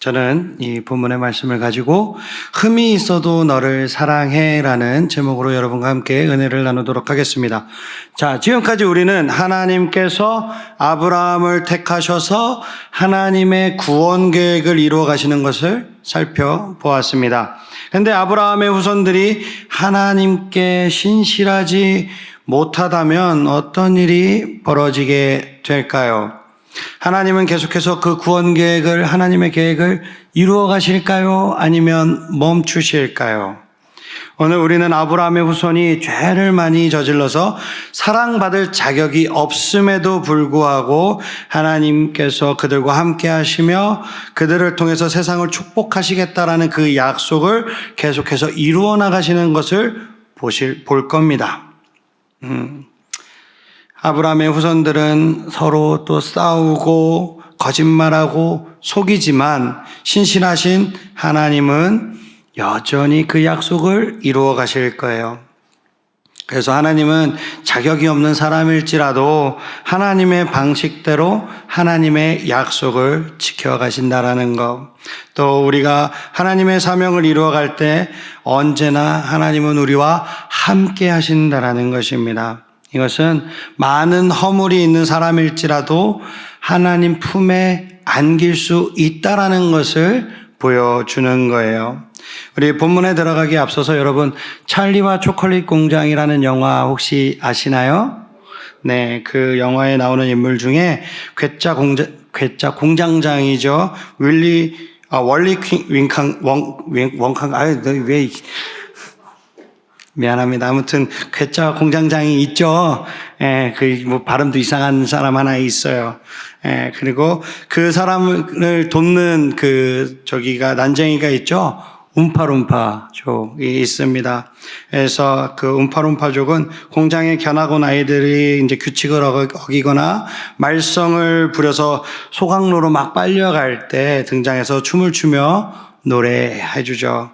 저는 이 본문의 말씀을 가지고 흠이 있어도 너를 사랑해라는 제목으로 여러분과 함께 은혜를 나누도록 하겠습니다. 자, 지금까지 우리는 하나님께서 아브라함을 택하셔서 하나님의 구원 계획을 이루어 가시는 것을 살펴보았습니다. 그런데 아브라함의 후손들이 하나님께 신실하지 못하다면 어떤 일이 벌어지게 될까요? 하나님은 계속해서 그 구원 계획을, 하나님의 계획을 이루어 가실까요? 아니면 멈추실까요? 오늘 우리는 아브라함의 후손이 죄를 많이 저질러서 사랑받을 자격이 없음에도 불구하고 하나님께서 그들과 함께 하시며 그들을 통해서 세상을 축복하시겠다라는 그 약속을 계속해서 이루어 나가시는 것을 볼 겁니다. 아브라함의 후손들은 서로 또 싸우고 거짓말하고 속이지만 신실하신 하나님은 여전히 그 약속을 이루어 가실 거예요. 그래서 하나님은 자격이 없는 사람일지라도 하나님의 방식대로 하나님의 약속을 지켜가신다라는 것. 또 우리가 하나님의 사명을 이루어갈 때 언제나 하나님은 우리와 함께 하신다라는 것입니다. 이것은 많은 허물이 있는 사람일지라도 하나님 품에 안길 수 있다라는 것을 보여주는 거예요. 우리 본문에 들어가기 앞서서 여러분 찰리와 초콜릿 공장이라는 영화 혹시 아시나요? 네, 그 영화에 나오는 인물 중에 괴짜 공장장이죠. 월리 원캉, 왜 미안합니다. 아무튼 괴짜 공장장이 있죠. 발음도 이상한 사람 하나 있어요. 그리고 그 사람을 돕는 난쟁이가 있죠. 움파룸파족이 있습니다. 그래서 그 움파룸파족은 공장에 견학 온 아이들이 이제 규칙을 어기거나 말썽을 부려서 소각로로 막 빨려갈 때 등장해서 춤을 추며 노래해주죠.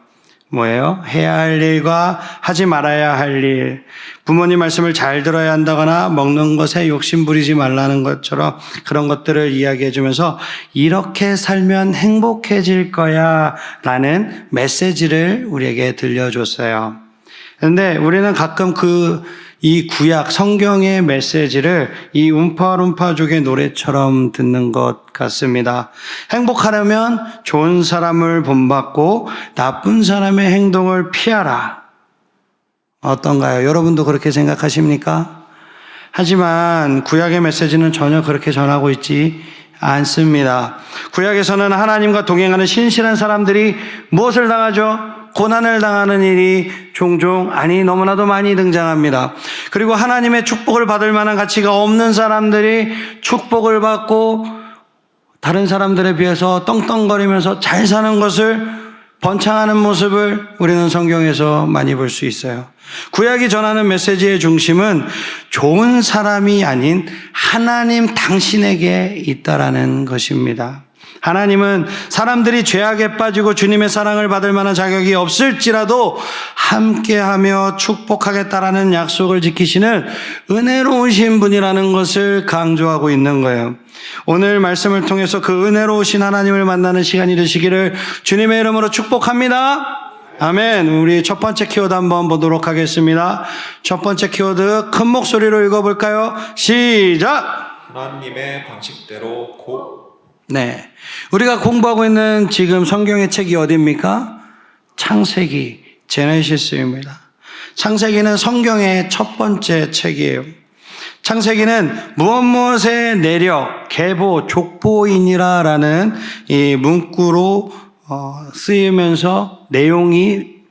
뭐예요? 해야 할 일과 하지 말아야 할 일, 부모님 말씀을 잘 들어야 한다거나 먹는 것에 욕심 부리지 말라는 것처럼 그런 것들을 이야기해 주면서 이렇게 살면 행복해질 거야 라는 메시지를 우리에게 들려줬어요. 그런데 우리는 가끔 이 구약 성경의 메시지를 이 움파룸파족의 노래처럼 듣는 것 같습니다. 행복하려면 좋은 사람을 본받고 나쁜 사람의 행동을 피하라. 어떤가요? 여러분도 그렇게 생각하십니까? 하지만 구약의 메시지는 전혀 그렇게 전하고 있지 않습니다. 구약에서는 하나님과 동행하는 신실한 사람들이 무엇을 당하죠? 고난을 당하는 일이 종종, 너무나도 많이 등장합니다. 그리고 하나님의 축복을 받을 만한 가치가 없는 사람들이 축복을 받고 다른 사람들에 비해서 떵떵거리면서 잘 사는 것을 번창하는 모습을 우리는 성경에서 많이 볼 수 있어요. 구약이 전하는 메시지의 중심은 좋은 사람이 아닌 하나님 당신에게 있다라는 것입니다. 하나님은 사람들이 죄악에 빠지고 주님의 사랑을 받을 만한 자격이 없을지라도 함께하며 축복하겠다라는 약속을 지키시는 은혜로우신 분이라는 것을 강조하고 있는 거예요. 오늘 말씀을 통해서 그 은혜로우신 하나님을 만나는 시간이 되시기를 주님의 이름으로 축복합니다. 아멘. 우리 첫 번째 키워드 한번 보도록 하겠습니다. 첫 번째 키워드 큰 목소리로 읽어볼까요? 시작! 하나님의 방식대로 네. 우리가 공부하고 있는 지금 성경의 책이 어디입니까? 창세기, 제네시스입니다. 창세기는 성경의 첫 번째 책이에요. 창세기는 무엇의 내력, 계보, 족보이니라라는 이 문구로 쓰이면서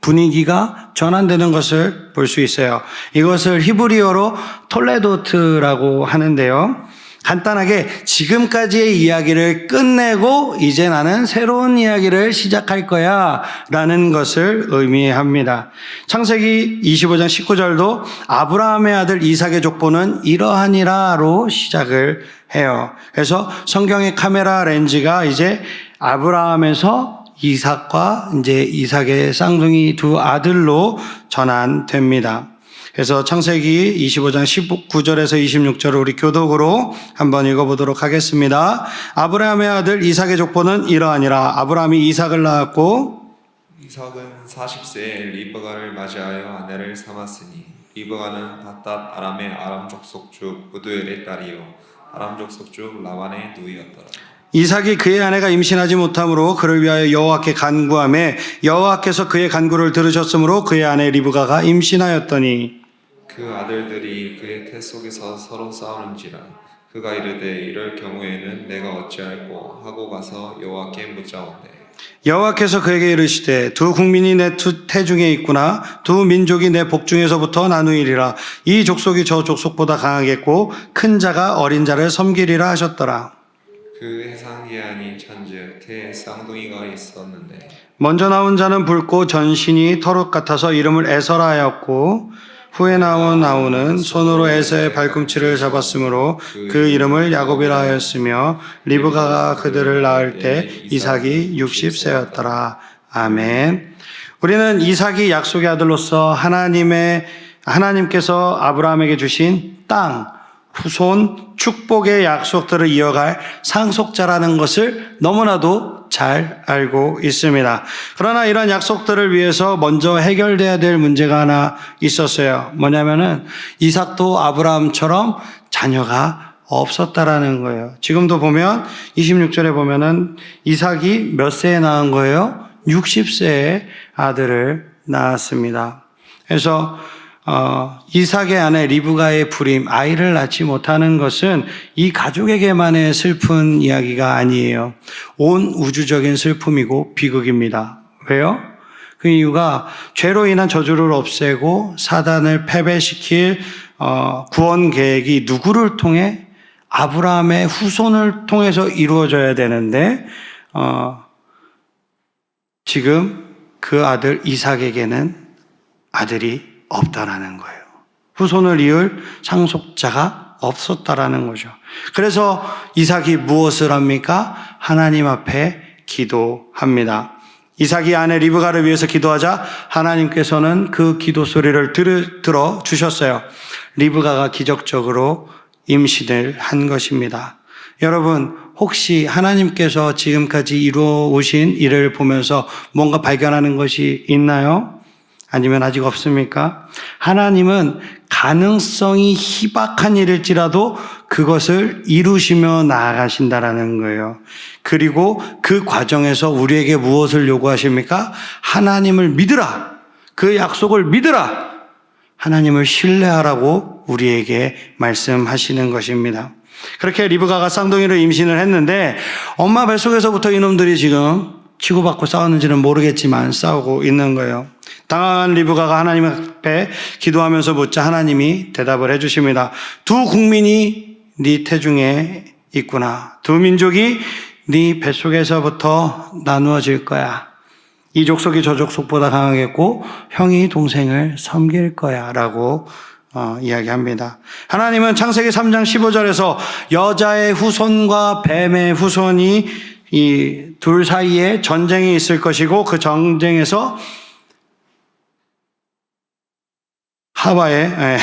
분위기가 전환되는 것을 볼 수 있어요. 이것을 히브리어로 톨레도트라고 하는데요. 간단하게 지금까지의 이야기를 끝내고 이제 나는 새로운 이야기를 시작할 거야 라는 것을 의미합니다. 창세기 25장 19절도 아브라함의 아들 이삭의 족보는 이러하니라로 시작을 해요. 그래서 성경의 카메라 렌즈가 이제 아브라함에서 이삭과 이제 이삭의 쌍둥이 두 아들로 전환됩니다. 그래서 창세기 25장 19절에서 26절을 우리 교독으로 한번 읽어보도록 하겠습니다. 아브라함의 아들 이삭의 족보는 이러하니라. 아브라함이 이삭을 낳았고 이삭은 40세에 리브가를 맞이하여 아내를 삼았으니 리브가는 밧닷 아람의 아람 족속주 부두엘의 딸이요 아람 족속주 라반의 누이였더라. 이삭이 그의 아내가 임신하지 못하므로 그를 위하여 여호와께 간구하매 여호와께서 그의 간구를 들으셨으므로 그의 아내 리브가가 임신하였더니 그 아들들이 그의 태 속에서 서로 싸우는지라 그가 이르되 이럴 경우에는 내가 어찌할꼬 하고 가서 여호와께 묻자온대. 여호와께서 그에게 이르시되 두 국민이 내 태중에 있구나. 두 민족이 내 복중에서부터 나누이리라. 이 족속이 저 족속보다 강하겠고 큰 자가 어린 자를 섬기리라 하셨더라. 그 해상기한이 천즉 태에 쌍둥이가 있었는데 먼저 나온 자는 붉고 전신이 털옷 같아서 이름을 에서라 하였고 후에 나온 아우는 손으로 에서의 발꿈치를 잡았으므로 그 이름을 야곱이라 하였으며 리브가가 그들을 낳을 때 이삭이 60세였더라. 아멘. 우리는 이삭이 약속의 아들로서 하나님께서 아브라함에게 주신 땅, 후손, 축복의 약속들을 이어갈 상속자라는 것을 너무나도 잘 알고 있습니다. 그러나 이런 약속들을 위해서 먼저 해결돼야 될 문제가 하나 있었어요. 뭐냐면은 이삭도 아브라함처럼 자녀가 없었다라는 거예요. 지금도 보면 26절에 보면은 이삭이 몇 세에 낳은 거예요? 60세에 아들을 낳았습니다. 그래서 이삭의 아내 리브가의 불임, 아이를 낳지 못하는 것은 이 가족에게만의 슬픈 이야기가 아니에요. 온 우주적인 슬픔이고 비극입니다. 왜요? 그 이유가 죄로 인한 저주를 없애고 사단을 패배시킬 구원 계획이 누구를 통해? 아브라함의 후손을 통해서 이루어져야 되는데 지금 그 아들 이삭에게는 아들이 없다라는 거예요. 후손을 이을 상속자가 없었다라는 거죠. 그래서 이삭이 무엇을 합니까? 하나님 앞에 기도합니다. 이삭이 아내 리브가를 위해서 기도하자 하나님께서는 그 기도 소리를 들어 주셨어요. 리브가가 기적적으로 임신을 한 것입니다. 여러분, 혹시 하나님께서 지금까지 이루어 오신 일을 보면서 뭔가 발견하는 것이 있나요? 아니면 아직 없습니까? 하나님은 가능성이 희박한 일일지라도 그것을 이루시며 나아가신다라는 거예요. 그리고 그 과정에서 우리에게 무엇을 요구하십니까? 하나님을 믿으라. 그 약속을 믿으라. 하나님을 신뢰하라고 우리에게 말씀하시는 것입니다. 그렇게 리브가가 쌍둥이를 임신을 했는데 엄마 뱃속에서부터 이놈들이 지금 치고받고 싸웠는지는 모르겠지만 싸우고 있는 거예요. 당황한 리브가가 하나님 앞에 기도하면서 묻자 하나님이 대답을 해주십니다. 두 국민이 네 태중에 있구나. 두 민족이 네 뱃속에서부터 나누어질 거야. 이 족속이 저 족속보다 강하겠고 형이 동생을 섬길 거야 라고 이야기합니다. 하나님은 창세기 3장 15절에서 여자의 후손과 뱀의 후손이 이 둘 사이에 전쟁이 있을 것이고 그 전쟁에서 하와의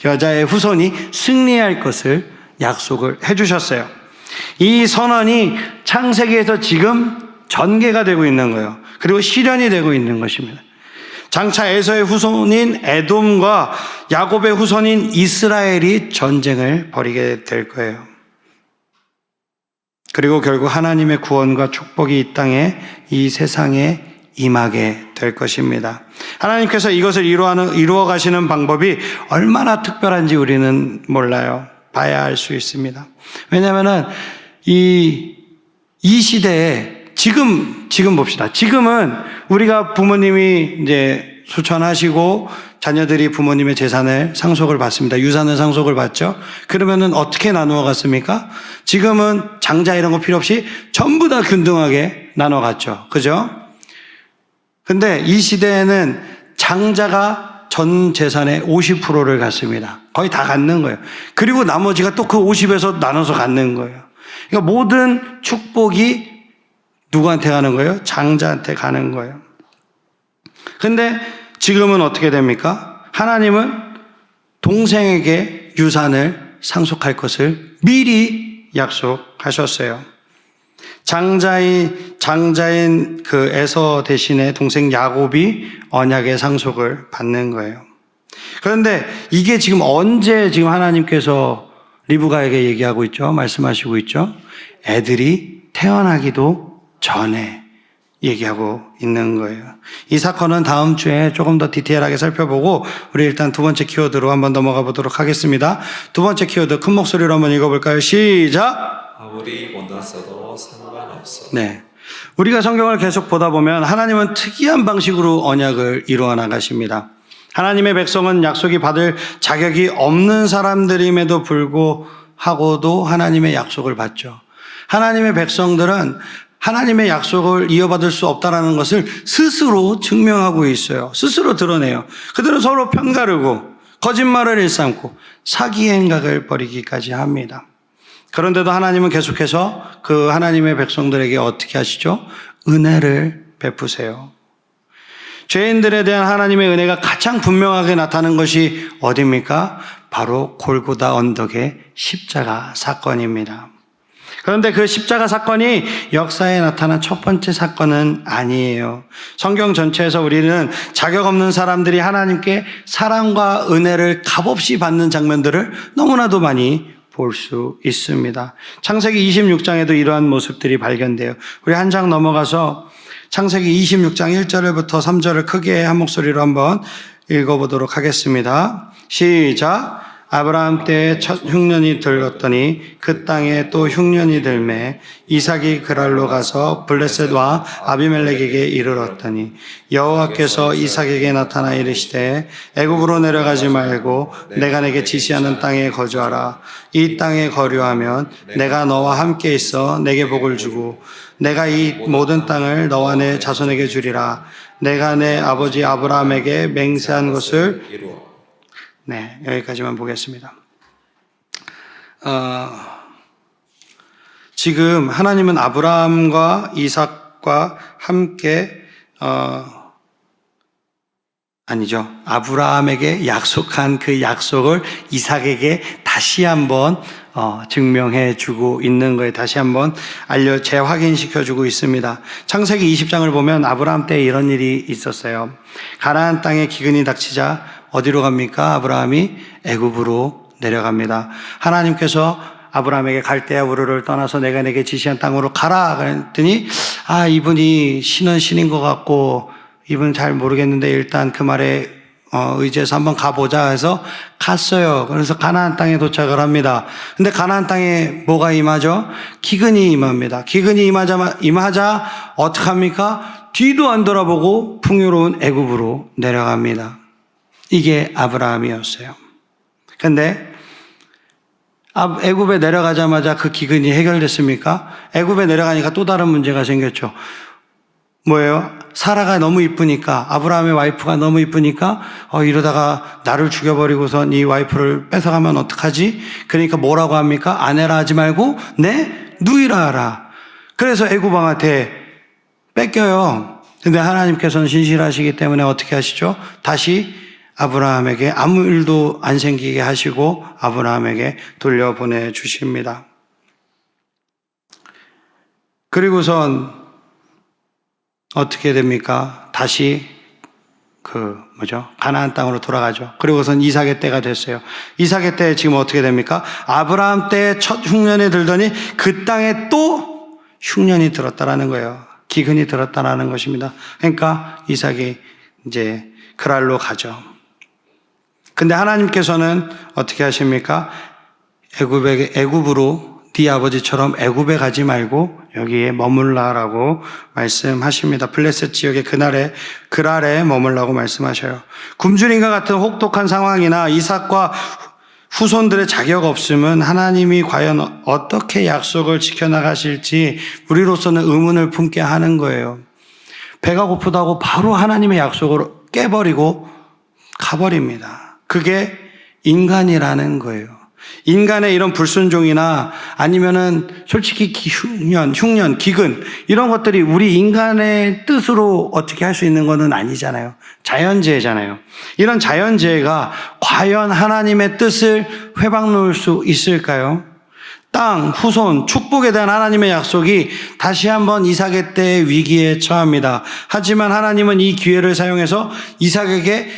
여자의 후손이 승리할 것을 약속을 해주셨어요. 이 선언이 창세기에서 지금 전개가 되고 있는 거예요. 그리고 실현이 되고 있는 것입니다. 장차 에서의 후손인 에돔과 야곱의 후손인 이스라엘이 전쟁을 벌이게 될 거예요. 그리고 결국 하나님의 구원과 축복이 이 땅에, 이 세상에 임하게 될 것입니다. 하나님께서 이것을 이루어 가시는 방법이 얼마나 특별한지 우리는 몰라요. 봐야 알 수 있습니다. 왜냐하면은 이 시대에 지금 봅시다. 지금은 우리가 부모님이 이제 소천하시고 자녀들이 부모님의 재산을 상속을 받습니다. 유산을 상속을 받죠. 그러면은 어떻게 나누어 갔습니까? 지금은 장자 이런 거 필요 없이 전부 다 균등하게 나눠 갔죠. 그죠? 근데 이 시대에는 장자가 전 재산의 50%를 갖습니다. 거의 다 갖는 거예요. 그리고 나머지가 또 그 50에서 나눠서 갖는 거예요. 그러니까 모든 축복이 누구한테 가는 거예요? 장자한테 가는 거예요. 근데 지금은 어떻게 됩니까? 하나님은 동생에게 유산을 상속할 것을 미리 약속하셨어요. 장자인 그 에서 대신에 동생 야곱이 언약의 상속을 받는 거예요. 그런데 이게 지금 언제 지금 하나님께서 리브가에게 얘기하고 있죠? 말씀하시고 있죠? 애들이 태어나기도 전에 얘기하고 있는 거예요. 이 사건은 다음 주에 조금 더 디테일하게 살펴보고 우리 일단 두 번째 키워드로 한번 넘어가 보도록 하겠습니다. 두 번째 키워드 큰 목소리로 한번 읽어볼까요? 시작! 아무리 못났어도 상관없어. 네. 우리가 성경을 계속 보다 보면 하나님은 특이한 방식으로 언약을 이루어 나가십니다. 하나님의 백성은 약속이 받을 자격이 없는 사람들임에도 불구하고도 하나님의 약속을 받죠. 하나님의 백성들은 하나님의 약속을 이어받을 수 없다는 것을 스스로 증명하고 있어요. 스스로 드러내요. 그들은 서로 편가르고 거짓말을 일삼고 사기 행각을 벌이기까지 합니다. 그런데도 하나님은 계속해서 그 하나님의 백성들에게 어떻게 하시죠? 은혜를 베푸세요. 죄인들에 대한 하나님의 은혜가 가장 분명하게 나타나는 것이 어디입니까? 바로 골고다 언덕의 십자가 사건입니다. 그런데 그 십자가 사건이 역사에 나타난 첫 번째 사건은 아니에요. 성경 전체에서 우리는 자격 없는 사람들이 하나님께 사랑과 은혜를 값없이 받는 장면들을 너무나도 많이 볼 수 있습니다. 창세기 26장에도 이러한 모습들이 발견돼요. 우리 한 장 넘어가서 창세기 26장 1절부터 3절을 크게 한 목소리로 한번 읽어보도록 하겠습니다. 시작! 아브라함 때에 첫 흉년이 들었더니 그 땅에 또 흉년이 들매 이삭이 그랄로 가서 블레셋과 아비멜렉에게 이르렀더니 여호와께서 이삭에게 나타나 이르시되 애굽으로 내려가지 말고 내가 내게 지시하는 땅에 거주하라. 이 땅에 거류하면 내가 너와 함께 있어 내게 복을 주고 내가 이 모든 땅을 너와 내 자손에게 주리라. 내가 내 아버지 아브라함에게 맹세한 것을 이루어. 네, 여기까지만 보겠습니다. 지금 하나님은 아브라함과 이삭과 함께 아브라함에게 약속한 그 약속을 이삭에게 다시 한번 증명해 주고 있는 거예요. 다시 한번 재확인시켜 주고 있습니다. 창세기 20장을 보면 아브라함 때 이런 일이 있었어요. 가나안 땅에 기근이 닥치자 어디로 갑니까? 아브라함이 애굽으로 내려갑니다. 하나님께서 아브라함에게 갈대아 우르를 떠나서 내가 내게 지시한 땅으로 가라 그랬더니 이분이 신은 신인 것 같고 이분 잘 모르겠는데 일단 그 말에 의지해서 한번 가보자 해서 갔어요. 그래서 가나안 땅에 도착을 합니다. 근데 가나안 땅에 뭐가 임하죠? 기근이 임합니다. 기근이 임하자 어떡합니까? 뒤도 안 돌아보고 풍요로운 애굽으로 내려갑니다. 이게 아브라함이었어요. 근데 애굽에 내려가자마자 그 기근이 해결됐습니까? 애굽에 내려가니까 또 다른 문제가 생겼죠. 뭐예요? 사라가 너무 이쁘니까, 아브라함의 와이프가 너무 이쁘니까 이러다가 나를 죽여버리고선 이 와이프를 뺏어가면 어떡하지? 그러니까 뭐라고 합니까? 아내라 하지 말고 내 누이라 하라. 그래서 애굽 왕한테 뺏겨요. 근데 하나님께서는 신실하시기 때문에 어떻게 하시죠? 다시 아브라함에게 아무 일도 안 생기게 하시고 아브라함에게 돌려보내 주십니다. 그리고선 어떻게 됩니까? 다시 가나안 땅으로 돌아가죠. 그리고선 이삭의 때가 됐어요. 이삭의 때 지금 어떻게 됩니까? 아브라함 때 첫 흉년이 들더니 그 땅에 또 흉년이 들었다라는 거예요. 기근이 들었다라는 것입니다. 그러니까 이삭이 이제 그랄로 가죠. 근데 하나님께서는 어떻게 하십니까? 애굽으로 네 아버지처럼 애굽에 가지 말고 여기에 머물라라고 말씀하십니다. 블레셋 지역의 그랄에 머물라고 말씀하셔요. 굶주림과 같은 혹독한 상황이나 이삭과 후손들의 자격 없음은 하나님이 과연 어떻게 약속을 지켜나가실지 우리로서는 의문을 품게 하는 거예요. 배가 고프다고 바로 하나님의 약속을 깨버리고 가버립니다. 그게 인간이라는 거예요. 인간의 이런 불순종이나 아니면은 솔직히 흉년, 기근 이런 것들이 우리 인간의 뜻으로 어떻게 할 수 있는 것은 아니잖아요. 자연재해잖아요. 이런 자연재해가 과연 하나님의 뜻을 회방 놓을 수 있을까요? 땅, 후손, 축복에 대한 하나님의 약속이 다시 한번 이삭의 때의 위기에 처합니다. 하지만 하나님은 이 기회를 사용해서 이삭에게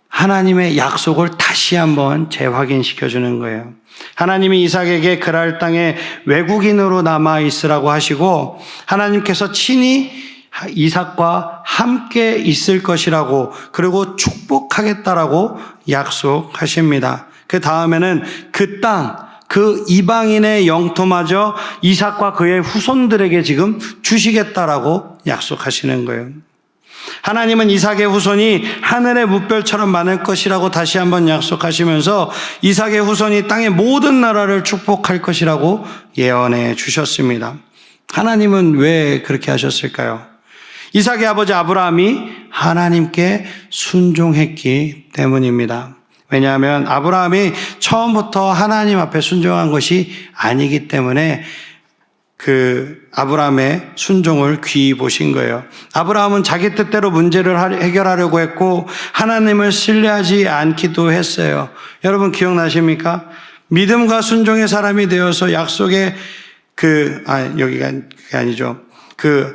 하나님의 약속을 다시 한번 재확인시켜주는 거예요. 하나님이 이삭에게 그랄 땅에 외국인으로 남아있으라고 하시고 하나님께서 친히 이삭과 함께 있을 것이라고 그리고 축복하겠다라고 약속하십니다. 그 다음에는 그 땅, 그 이방인의 영토마저 이삭과 그의 후손들에게 지금 주시겠다라고 약속하시는 거예요. 하나님은 이삭의 후손이 하늘의 무별처럼 많을 것이라고 다시 한번 약속하시면서 이삭의 후손이 땅의 모든 나라를 축복할 것이라고 예언해 주셨습니다. 하나님은 왜 그렇게 하셨을까요? 이삭의 아버지 아브라함이 하나님께 순종했기 때문입니다. 왜냐하면 아브라함이 처음부터 하나님 앞에 순종한 것이 아니기 때문에 그 아브라함의 순종을 귀히 보신 거예요. 아브라함은 자기 뜻대로 문제를 해결하려고 했고 하나님을 신뢰하지 않기도 했어요. 여러분 기억나십니까? 믿음과 순종의 사람이 되어서 약속의 여기가 그게 아니죠.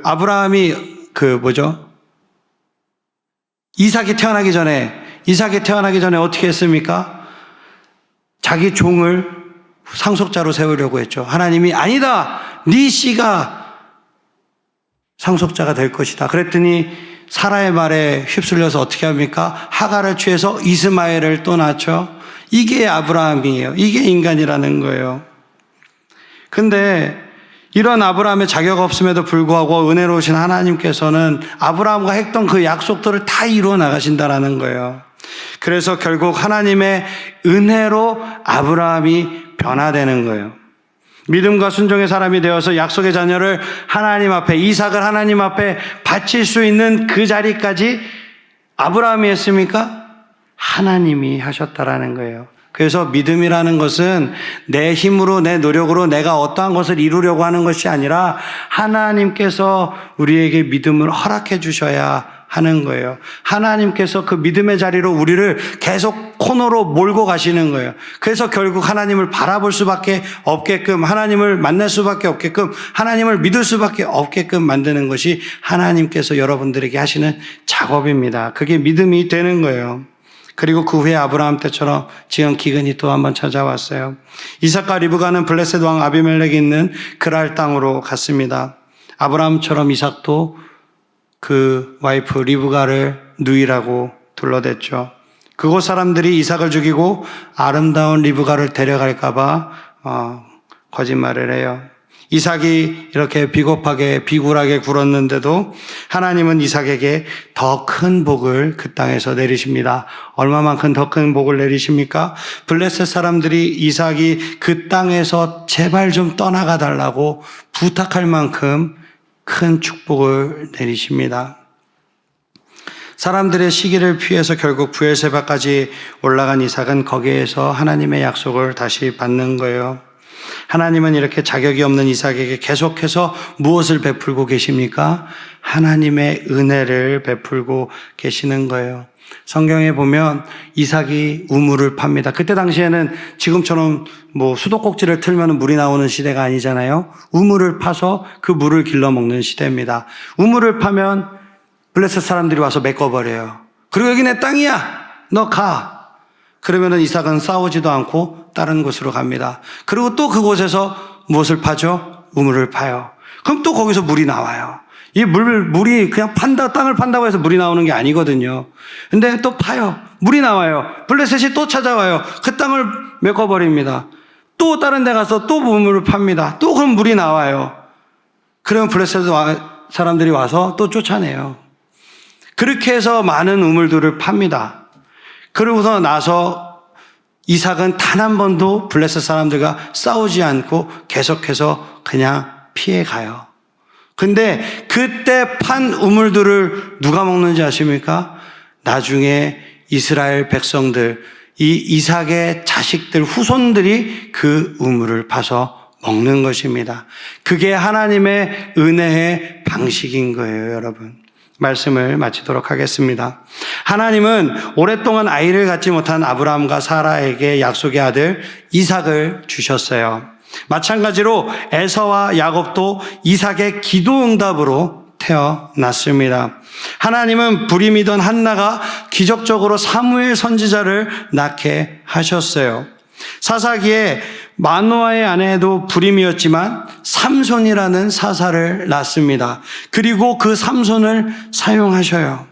아브라함이 이삭이 태어나기 전에 어떻게 했습니까? 자기 종을 상속자로 세우려고 했죠. 하나님이 아니다. 네 씨가 상속자가 될 것이다. 그랬더니 사라의 말에 휩쓸려서 어떻게 합니까? 하갈을 취해서 이스마엘을 또 낳죠. 이게 아브라함이에요. 이게 인간이라는 거예요. 근데 이런 아브라함의 자격 없음에도 불구하고 은혜로우신 하나님께서는 아브라함과 했던 그 약속들을 다 이루어 나가신다라는 거예요. 그래서 결국 하나님의 은혜로 아브라함이 변화되는 거예요. 믿음과 순종의 사람이 되어서 약속의 자녀를 하나님 앞에, 이삭을 하나님 앞에 바칠 수 있는 그 자리까지 아브라함이 했습니까? 하나님이 하셨다라는 거예요. 그래서 믿음이라는 것은 내 힘으로, 내 노력으로 내가 어떠한 것을 이루려고 하는 것이 아니라 하나님께서 우리에게 믿음을 허락해 주셔야 하는 거예요. 하나님께서 그 믿음의 자리로 우리를 계속 코너로 몰고 가시는 거예요. 그래서 결국 하나님을 바라볼 수밖에 없게끔, 하나님을 만날 수밖에 없게끔, 하나님을 믿을 수밖에 없게끔 만드는 것이 하나님께서 여러분들에게 하시는 작업입니다. 그게 믿음이 되는 거예요. 그리고 그 후에 아브라함 때처럼 지금 기근이 또 한번 찾아왔어요. 이삭과 리브가는 블레셋 왕 아비멜렉이 있는 그랄 땅으로 갔습니다. 아브라함처럼 이삭도 그 와이프 리브가를 누이라고 둘러댔죠. 그곳 사람들이 이삭을 죽이고 아름다운 리브가를 데려갈까봐 거짓말을 해요. 이삭이 이렇게 비겁하게 비굴하게 굴었는데도 하나님은 이삭에게 더 큰 복을 그 땅에서 내리십니다. 얼마만큼 더 큰 복을 내리십니까? 블레셋 사람들이 이삭이 그 땅에서 제발 좀 떠나가 달라고 부탁할 만큼 큰 축복을 내리십니다. 사람들의 시기를 피해서 결국 브엘세바까지 올라간 이삭은 거기에서 하나님의 약속을 다시 받는 거예요. 하나님은 이렇게 자격이 없는 이삭에게 계속해서 무엇을 베풀고 계십니까? 하나님의 은혜를 베풀고 계시는 거예요. 성경에 보면 이삭이 우물을 팝니다. 그때 당시에는 지금처럼 수도꼭지를 틀면 물이 나오는 시대가 아니잖아요. 우물을 파서 그 물을 길러 먹는 시대입니다. 우물을 파면 블레셋 사람들이 와서 메꿔버려요. 그리고 여기 내 땅이야. 너 가. 그러면은 이삭은 싸우지도 않고 다른 곳으로 갑니다. 그리고 또 그곳에서 무엇을 파죠? 우물을 파요. 그럼 또 거기서 물이 나와요. 이 물이 그냥 땅을 판다고 해서 물이 나오는 게 아니거든요. 근데 또 파요. 물이 나와요. 블레셋이 또 찾아와요. 그 땅을 메꿔버립니다. 또 다른 데 가서 또 우물을 팝니다. 또 그럼 물이 나와요. 그러면 블레셋 사람들이 와서 또 쫓아내요. 그렇게 해서 많은 우물들을 팝니다. 그러고서 나서 이삭은 단 한 번도 블레셋 사람들과 싸우지 않고 계속해서 그냥 피해가요. 근데 그때 판 우물들을 누가 먹는지 아십니까? 나중에 이스라엘 백성들, 이 이삭의 자식들, 후손들이 그 우물을 파서 먹는 것입니다. 그게 하나님의 은혜의 방식인 거예요, 여러분. 말씀을 마치도록 하겠습니다. 하나님은 오랫동안 아이를 갖지 못한 아브라함과 사라에게 약속의 아들 이삭을 주셨어요. 마찬가지로 에서와 야곱도 이삭의 기도 응답으로 태어났습니다. 하나님은 불임이던 한나가 기적적으로 사무엘 선지자를 낳게 하셨어요. 사사기에 마노아의 아내도 불임이었지만 삼손이라는 사사를 낳습니다. 그리고 그 삼손을 사용하셔요.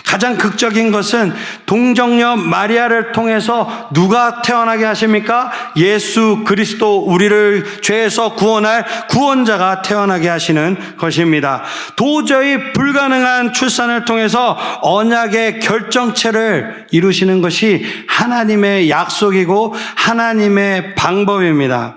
가장 극적인 것은 동정녀 마리아를 통해서 누가 태어나게 하십니까? 예수 그리스도, 우리를 죄에서 구원할 구원자가 태어나게 하시는 것입니다. 도저히 불가능한 출산을 통해서 언약의 결정체를 이루시는 것이 하나님의 약속이고 하나님의 방법입니다.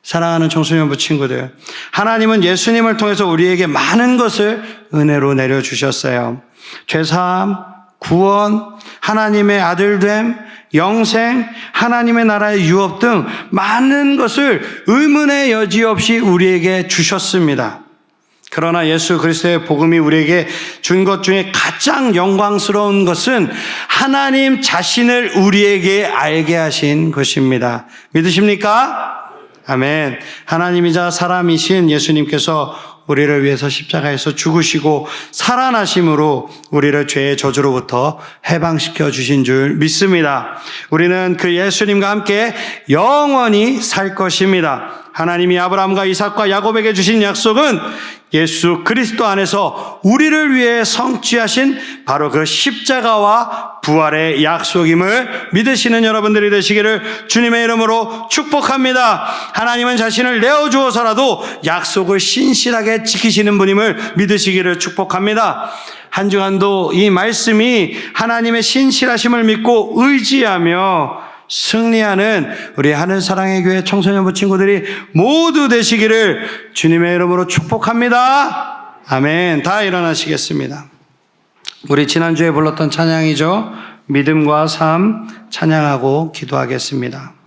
사랑하는 청소년부 친구들, 하나님은 예수님을 통해서 우리에게 많은 것을 은혜로 내려주셨어요. 죄사함, 구원, 하나님의 아들됨, 영생, 하나님의 나라의 유업 등 많은 것을 의문의 여지 없이 우리에게 주셨습니다. 그러나 예수 그리스도의 복음이 우리에게 준 것 중에 가장 영광스러운 것은 하나님 자신을 우리에게 알게 하신 것입니다. 믿으십니까? 아멘. 하나님이자 사람이신 예수님께서 우리를 위해서 십자가에서 죽으시고 살아나심으로 우리를 죄의 저주로부터 해방시켜 주신 줄 믿습니다. 우리는 그 예수님과 함께 영원히 살 것입니다. 하나님이 아브라함과 이삭과 야곱에게 주신 약속은 예수 그리스도 안에서 우리를 위해 성취하신 바로 그 십자가와 부활의 약속임을 믿으시는 여러분들이 되시기를 주님의 이름으로 축복합니다. 하나님은 자신을 내어주어서라도 약속을 신실하게 지키시는 분임을 믿으시기를 축복합니다. 한 주간도 이 말씀이 하나님의 신실하심을 믿고 의지하며 승리하는 우리 하늘사랑의 교회 청소년부 친구들이 모두 되시기를 주님의 이름으로 축복합니다. 아멘. 다 일어나시겠습니다. 우리 지난주에 불렀던 찬양이죠. 믿음과 삶 찬양하고 기도하겠습니다.